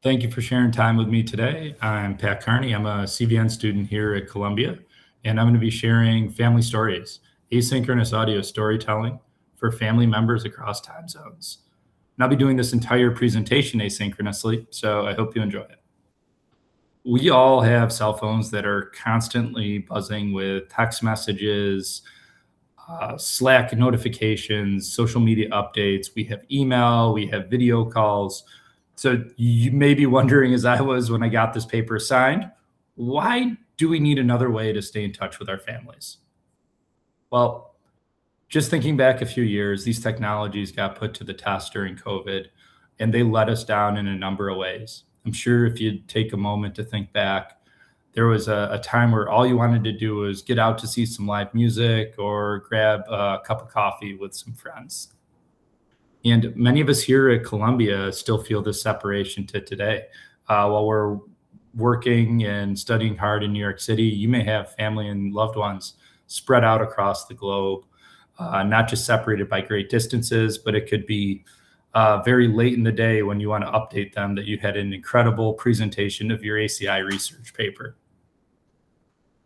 Thank you for sharing time with me today. I'm Pat Carney. I'm a CVN student here at Columbia, and I'm going to be sharing family stories, asynchronous audio storytelling for family members across time zones. And I'll be doing this entire presentation asynchronously, so I hope you enjoy it. We all have cell phones that are constantly buzzing with text messages, Slack notifications, social media updates. We have email, we have video calls. So you may be wondering, as I was when I got this paper signed, why do we need another way to stay in touch with our families? Well, just thinking back a few years, these technologies got put to the test during COVID, and they let us down in a number of ways. I'm sure if you take a moment to think back, there was a time where all you wanted to do was get out to see some live music or grab a cup of coffee with some friends. And many of us here at Columbia still feel this separation to today. While we're working and studying hard in New York City, you may have family and loved ones spread out across the globe, not just separated by great distances, but it could be very late in the day when you want to update them that you had an incredible presentation of your HCI research paper.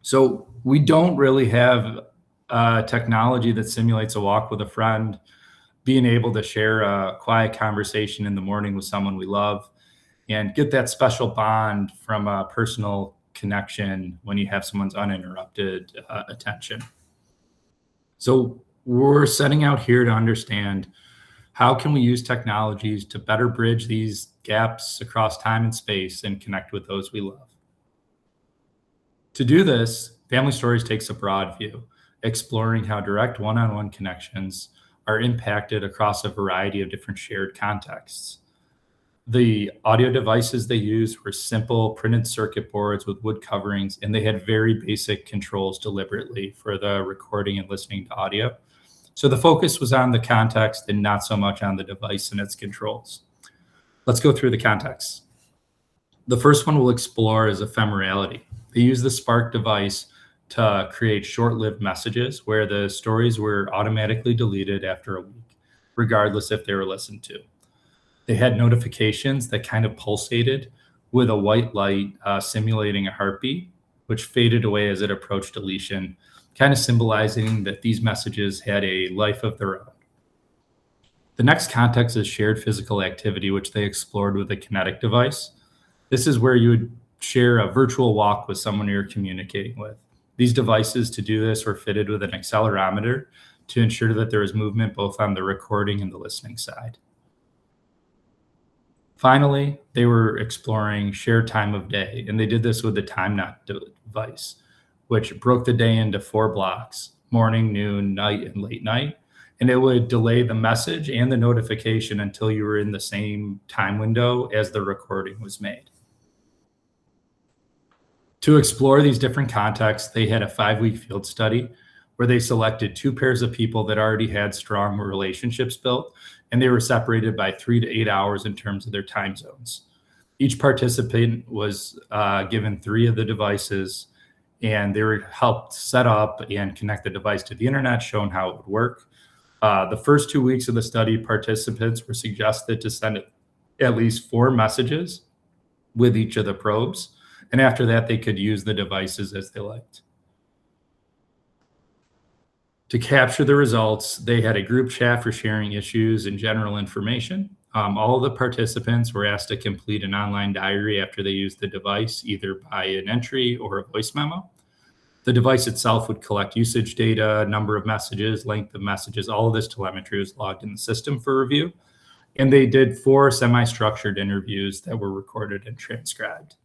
So we don't really have technology that simulates a walk with a friend, being able to share a quiet conversation in the morning with someone we love, and get that special bond from a personal connection when you have someone's uninterrupted attention. So we're setting out here to understand how can we use technologies to better bridge these gaps across time and space and connect with those we love. To do this, Family Stories takes a broad view, exploring how direct one-on-one connections are impacted across a variety of different shared contexts. The audio devices they used were simple printed circuit boards with wood coverings, and they had very basic controls deliberately for the recording and listening to audio. So the focus was on the context and not so much on the device and its controls. Let's go through the context. The first one we'll explore is ephemerality. They use the Spark device to create short-lived messages where the stories were automatically deleted after a week, regardless if they were listened to. They had notifications that kind of pulsated with a white light simulating a heartbeat, which faded away as it approached deletion, kind of symbolizing that these messages had a life of their own. The next context is shared physical activity, which they explored with a kinetic device. This is where you would share a virtual walk with someone you're communicating with. These devices to do this were fitted with an accelerometer to ensure that there was movement both on the recording and the listening side. Finally, they were exploring shared time of day, and they did this with the time knot device, which broke the day into 4 blocks: morning, noon, night, and late night. And it would delay the message and the notification until you were in the same time window as the recording was made. To explore these different contexts, they had a 5-week field study where they selected 2 pairs of people that already had strong relationships built, and they were separated by 3 to 8 hours in terms of their time zones. Each participant was given 3 of the devices, and they were helped set up and connect the device to the internet, shown how it would work. The first 2 weeks of the study, participants were suggested to send at least 4 messages with each of the probes. And after that, they could use the devices as they liked. To capture the results, they had a group chat for sharing issues and general information. All of the participants were asked to complete an online diary after they used the device, either by an entry or a voice memo. The device itself would collect usage data, number of messages, length of messages. All of this telemetry was logged in the system for review. And they did 4 semi-structured interviews that were recorded and transcribed.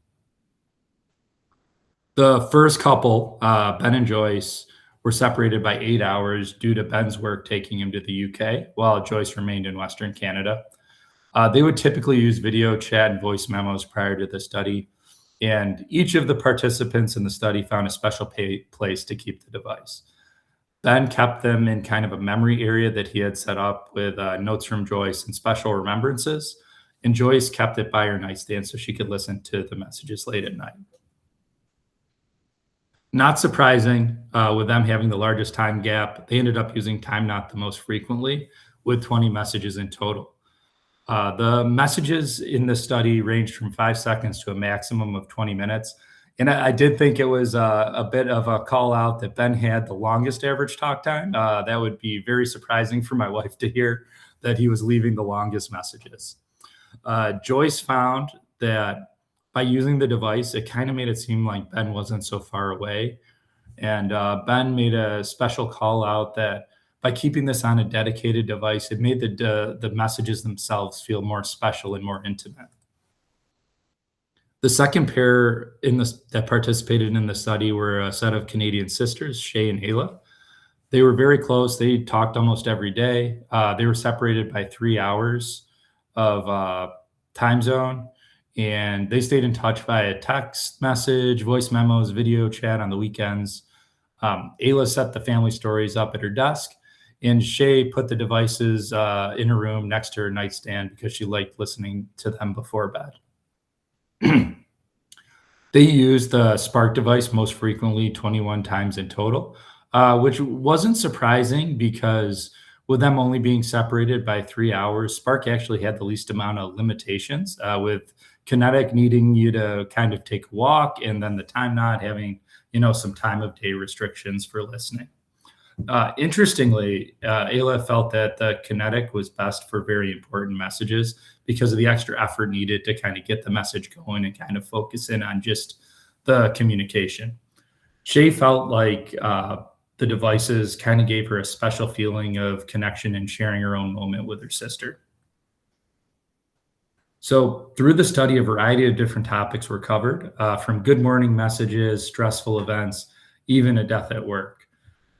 The first couple, Ben and Joyce, were separated by 8 hours due to Ben's work taking him to the UK, while Joyce remained in Western Canada. They would typically use video chat and voice memos prior to the study, and each of the participants in the study found a special place to keep the device. Ben kept them in kind of a memory area that he had set up with notes from Joyce and special remembrances, and Joyce kept it by her nightstand so she could listen to the messages late at night. Not surprising, with them having the largest time gap, they ended up using time knot the most frequently, with 20 messages in total. The messages in the study ranged from 5 seconds to a maximum of 20 minutes. And I did think it was a bit of a call out that Ben had the longest average talk time. That would be very surprising for my wife to hear that he was leaving the longest messages. Joyce found that by using the device, it kind of made it seem like Ben wasn't so far away. And Ben made a special call out that by keeping this on a dedicated device, it made the messages themselves feel more special and more intimate. The second pair that participated in the study were a set of Canadian sisters, Shay and Ayla. They were very close. They talked almost every day. They were separated by 3 hours of time zone, and they stayed in touch via text message, voice memos, video chat on the weekends. Ayla set the family stories up at her desk, and Shay put the devices in her room next to her nightstand because she liked listening to them before bed. They used the Spark device most frequently, 21 times in total, which wasn't surprising because with them only being separated by 3 hours, Spark actually had the least amount of limitations, with Kinetic needing you to kind of take a walk and then the time not having, some time of day restrictions for listening. Interestingly, Ayla felt that the Kinetic was best for very important messages because of the extra effort needed to kind of get the message going and kind of focus in on just the communication. Shay felt like the devices kind of gave her a special feeling of connection and sharing her own moment with her sister. So through the study, a variety of different topics were covered, from good morning messages, stressful events, even a death at work.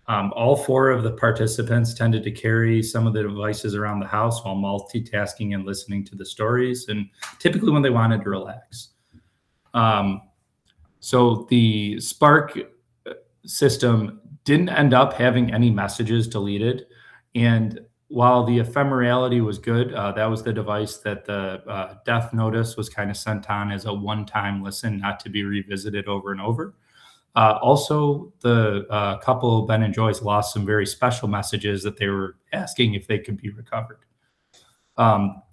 All four of the participants tended to carry some of the devices around the house while multitasking and listening to the stories, and typically when they wanted to relax. So the Spark system didn't end up having any messages deleted. And while the ephemerality was good, that was the device that the death notice was kind of sent on as a one-time listen, not to be revisited over and over. Also, the couple, Ben and Joyce, lost some very special messages that they were asking if they could be recovered.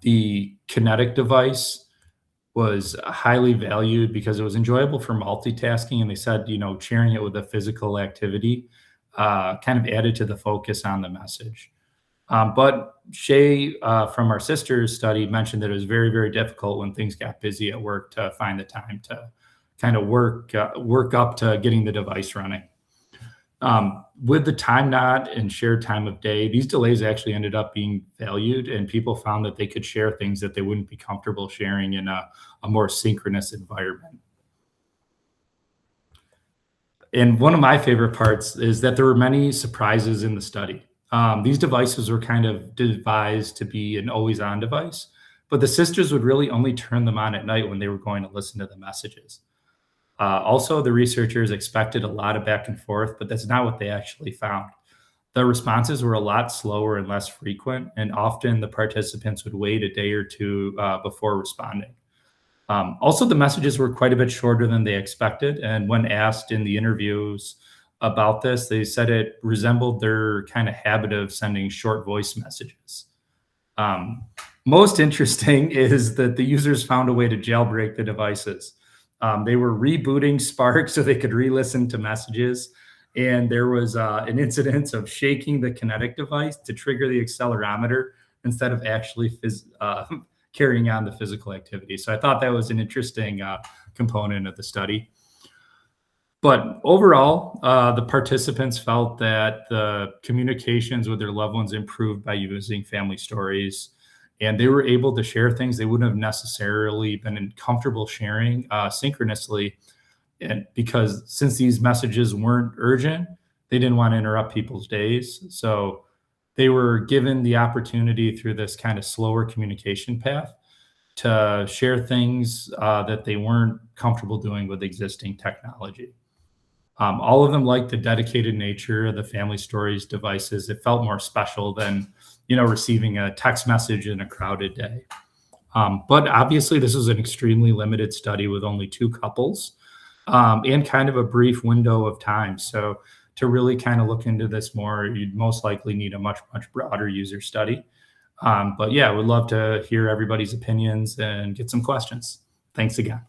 The Kinetic device was highly valued because it was enjoyable for multitasking. And they said, sharing it with a physical activity kind of added to the focus on the message. But Shay, from our sister's study, mentioned that it was very, very difficult when things got busy at work to find the time to kind of work up to getting the device running. With the time not and shared time of day, these delays actually ended up being valued, and people found that they could share things that they wouldn't be comfortable sharing in a more synchronous environment. And one of my favorite parts is that there were many surprises in the study. These devices were kind of devised to be an always-on device, but the sisters would really only turn them on at night when they were going to listen to the messages. Also, the researchers expected a lot of back and forth, but that's not what they actually found. The responses were a lot slower and less frequent, and often the participants would wait a day or two before responding. Also, the messages were quite a bit shorter than they expected, and when asked in the interviews about this, they said it resembled their kind of habit of sending short voice messages. Most interesting is that the users found a way to jailbreak the devices. They were rebooting Spark so they could re-listen to messages. And there was an incident of shaking the Kinetic device to trigger the accelerometer instead of actually carrying on the physical activity. So I thought that was an interesting component of the study. But overall, the participants felt that the communications with their loved ones improved by using family stories. And they were able to share things they wouldn't have necessarily been comfortable sharing synchronously. And because since these messages weren't urgent, they didn't want to interrupt people's days. So they were given the opportunity through this kind of slower communication path to share things that they weren't comfortable doing with existing technology. All of them liked the dedicated nature of the Family Stories devices. It felt more special than receiving a text message in a crowded day. But obviously, this was an extremely limited study with only 2 couples and kind of a brief window of time. So to really kind of look into this more, you'd most likely need a much, much broader user study. But yeah, would love to hear everybody's opinions and get some questions. Thanks again.